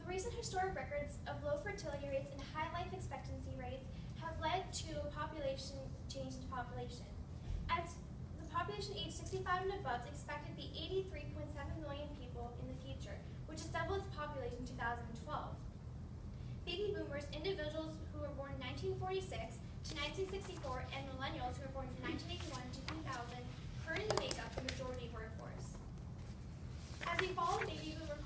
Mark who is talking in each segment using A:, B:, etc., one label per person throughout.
A: recent historic records of low fertility rates and high life expectancy rates have led to a population change in population. As the population aged 65 and above is expected to be 83.7 million people in the future, which is double its population in 2012. Baby boomers, individuals who were born in 1946 to 1964, and millennials who were born from 1981 to 2000 currently make up the majority workforce. As we follow the baby boomer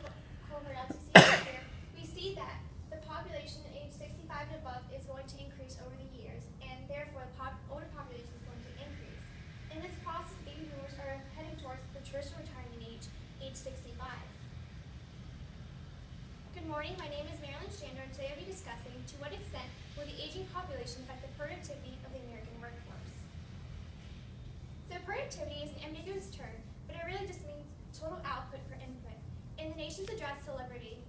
A: cohort, as we see here, we see that the population age 65 and above is going to increase over the years, and therefore the older population is going to increase. In this process, baby boomers are heading towards the traditional retirement age 65. Good morning, my name is Marylin S, and today I'll be discussing to what extent will the aging population affect the productivity of the American workforce. So productivity is an ambiguous term, but it really just means total output per input. In the nation's address to Liberty,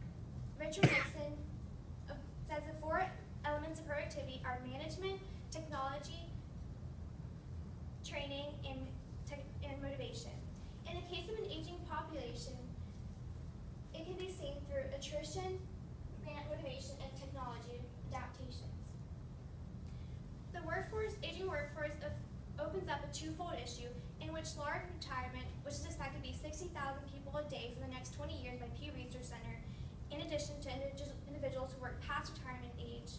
A: Richard Nixon says the four elements of productivity are management, technology, training, and motivation. In the case of an aging population, it can be seen through attrition, motivation, and technology adaptations. The aging workforce opens up a twofold issue in which large retirement, which is expected to be 60,000 people a day for the next 20 years by Pew Research Center, in addition to individuals who work past retirement age,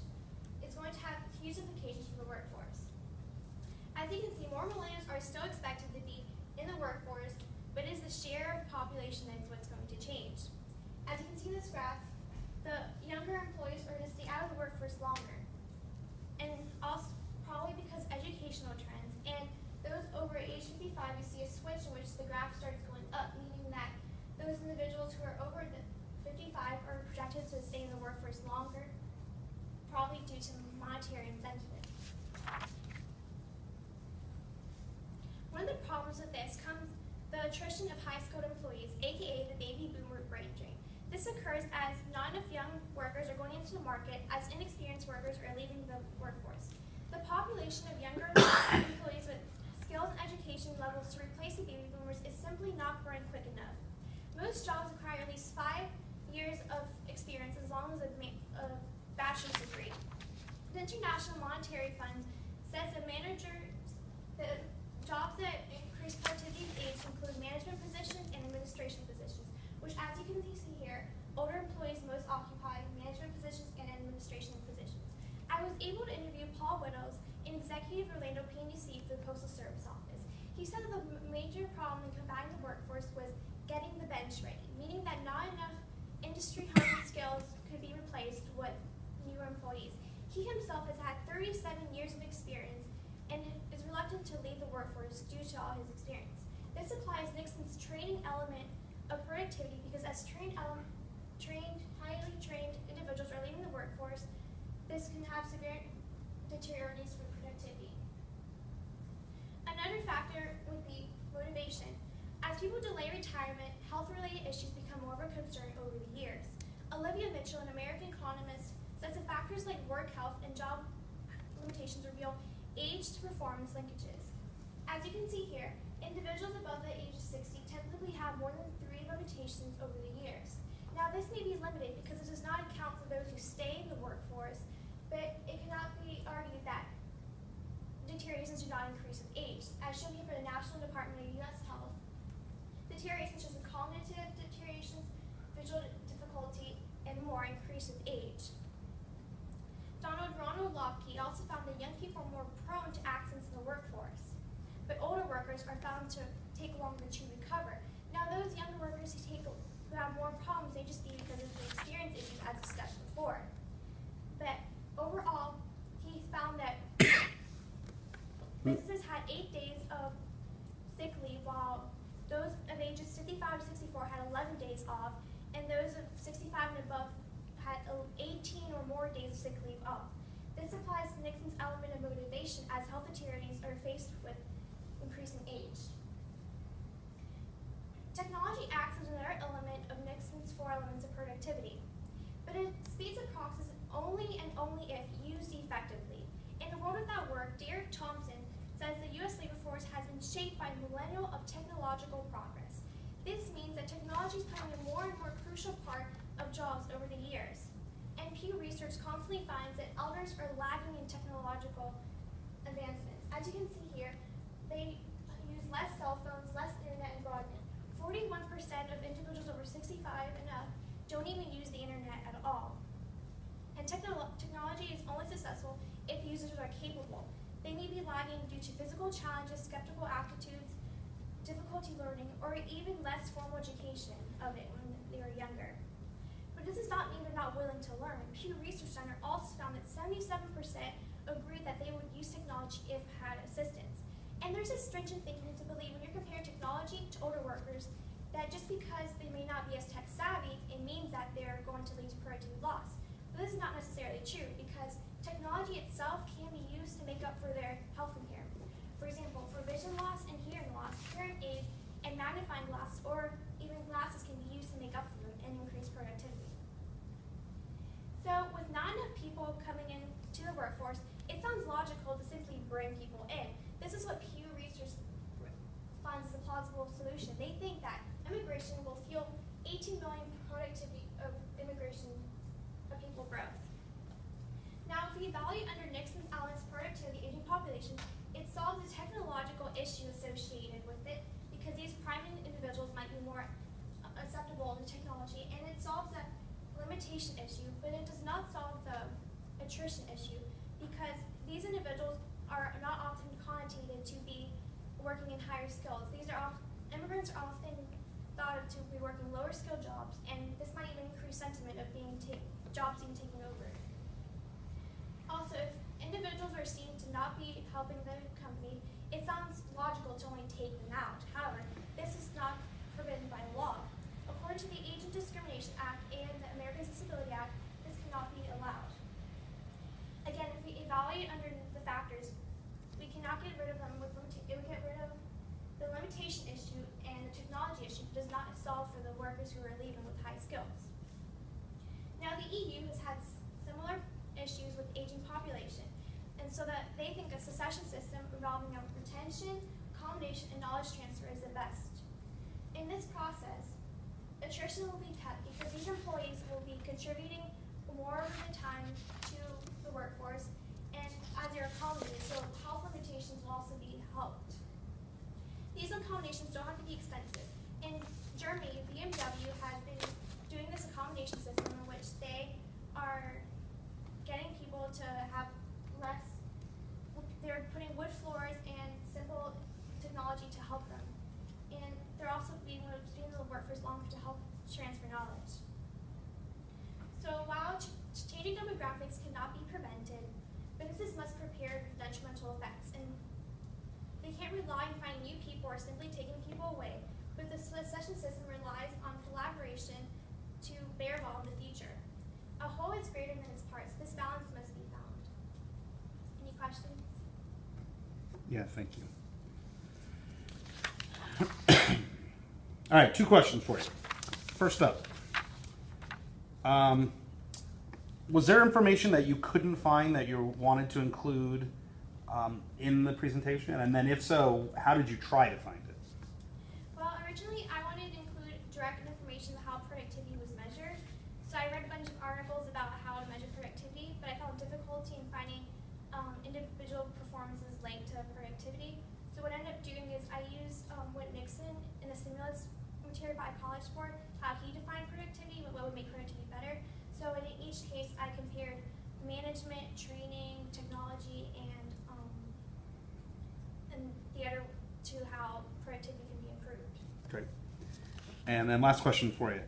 A: is going to have huge implications for the workforce. As you can see, more millennials are still expected to be in the workforce, but it is the share of population that is what's going to change. As you can see in this graph, the younger employees are going to stay out of the workforce longer, and also probably because of educational trends. And those over age 55, you see a switch in which the graph starts going up, meaning that those individuals who are over the 55 are projected to stay in the workforce longer, probably due to monetary incentives. One of the problems with this comes the attrition of high-skilled employees, aka the baby boomer brain drain. This occurs as not enough young workers are going into the market, as inexperienced workers are leaving the workforce. The population of younger employees with skills and education levels to replace the baby boomers is simply not growing quick enough. Most jobs require at least 5 years of experience as long as a bachelor's degree. The International Monetary Fund says that the jobs that increase productivity age include management positions and administration positions, which, as you can see here, older employees most occupy management positions and administration positions. I was able to interview Paul Widows, an executive of Orlando PNC for the Postal Service Office. He said that the major problem in combating the workforce was getting the bench ready, meaning that not enough industry-honed skills could be replaced with newer employees. He himself has had 37 years of experience and is reluctant to leave the workforce due to all his experience. This applies Nixon's training element of productivity because as highly trained individuals are leaving the workforce, this can have severe deteriorations for productivity. Another factor would be motivation. As people delay retirement, health-related issues become more of a concern over the years. Olivia Mitchell, an American economist, says that factors like work health and job limitations reveal age to performance linkages. As you can see here, individuals above the age of 60 typically have more than 3 limitations over the years. Now, this may be limited because it does not account for those who stay in the workforce, but it cannot be argued that deteriorations do not increase with age. As shown here by the National Department of U.S. Health, deteriorations such as cognitive deteriorations, visual difficulty, and more increase with age. Ronald Locke also found that young people are more prone to accidents in the workforce, but older workers are found to take longer to recover. Now, those younger workers who have more problems, they just be because of the experience issues as discussed before. But overall, he found that businesses had 8 days of sick leave, while those of ages 55 to 64 had 11 days off, and those of 65 and above had 18 or more days of sick leave off. This applies to Nixon's element of motivation as health deteriorations are faced with increasing age. Technology acts as another element of Nixon's 4 elements of productivity, but it speeds the process only and only if used effectively. In a world without work, Derek Thompson says the U.S. labor force has been shaped by a millennium of technological progress. This means that technology is playing a more and more crucial part of jobs over the years. And Pew Research constantly finds that elders are lagging in technological advancements. As you can see here, they use less cell phones, less internet, and broadband. 41% of individuals over 65 and up don't even use the internet at all. And technology is only successful if users are capable. They may be lagging due to physical challenges, skeptical attitudes, difficulty learning, or even less formal education of it when they were younger. But this does not mean they're not willing to learn. Pew Research Center also found that 77% agreed that they would use technology if had assistance. And there's this stringent thinking to believe when you're comparing technology to older workers that just because they may not be as tech savvy, it means that they're going to lead to productivity loss. But this is not necessarily true because technology itself can be used to make up for their health impairment. For example, for vision loss and hearing loss, hearing aids and magnifying glasses or even glasses can be used to make up for them and increase productivity. So with not enough people coming into the workforce, it sounds logical to simply bring people in. This is what Pew Research finds as a plausible solution. They think that immigration will fuel 18 million productivity of immigration of people growth. Now, if we evaluate under Nixon's Allen's productivity aging population, it solves the technological issue associated with it because these prime individuals might be more acceptable to technology, and it solves the limitation issue, but it does not solve the attrition issue because these individuals are not often connotated to be working in higher skills. Immigrants are often thought of to be working lower skilled jobs, and this might even increase sentiment of jobs being taken over. Also, if individuals are seen to not be helping the company, it sounds logical to only take them out. However, this is not forbidden by law. According to the Age and Discrimination Act and the Americans with Disabilities Act, this cannot be allowed. Again, if we evaluate under the factors, we cannot get rid of them with we get rid of the limitation issue and the technology issue does not solve for the workers who are leaving with high skills. Now, the EU has had similar issues with aging population, and so that they think a succession system involving retention, accommodation, and knowledge transfer is the best. In this process, attrition will be kept because these employees will be contributing more of the time to the workforce and as they're accommodated, so health limitations will also be helped. These accommodations don't have to be expensive. In Germany, BMW has been doing this accommodation system in which they are getting people to have less, they're putting wood floors and simple technology to help them. And they're also being able to work for longer to help transfer knowledge. So while changing demographics cannot be prevented, businesses must prepare for detrimental effects. And they can't rely on finding new people or simply taking people away, but the succession system relies on collaboration to bear well in the future. A whole is greater than its parts. This balance must be found. Any questions?
B: Yeah, thank you. All right, 2 questions for you. First up, was there information that you couldn't find that you wanted to include in the presentation? And then if so, how did you try to find it?
A: Well, originally I wanted to include direct information on how productivity was measured. So I read a bunch of articles about how to measure productivity, but I found difficulty in finding individual performances linked to productivity. So what I ended up doing is I used what Nixon in the stimulus material by College Board, how he defined productivity, what would make productivity better. So in each case, I compared management, training, technology, and the other to how productivity can be improved.
B: Great. And then last question for you.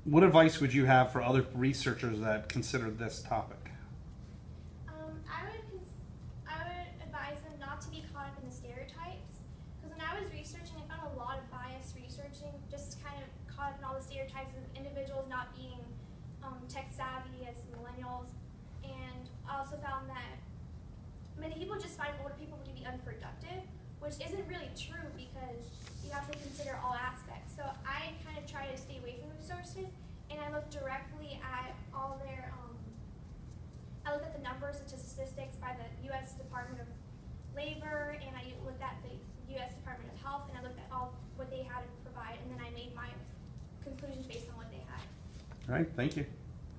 B: What advice would you have for other researchers that consider this topic?
A: I would advise them not to be caught up in the stereotypes, because when I was researching, I found a lot of bias researching, just kind of caught up in all the stereotypes of individuals not being tech savvy as millennials, and I also found that many people just find older people to be unproductive, which isn't really true because you have to consider all aspects. So I kind of try to stay away from those sources, and I look directly at all their, I looked at the numbers and statistics by the U.S. Department of Labor, and I looked at the U.S. Department of Health, and I looked at all what they had to provide, and then I made my conclusions based on what they had.
B: All right, thank you.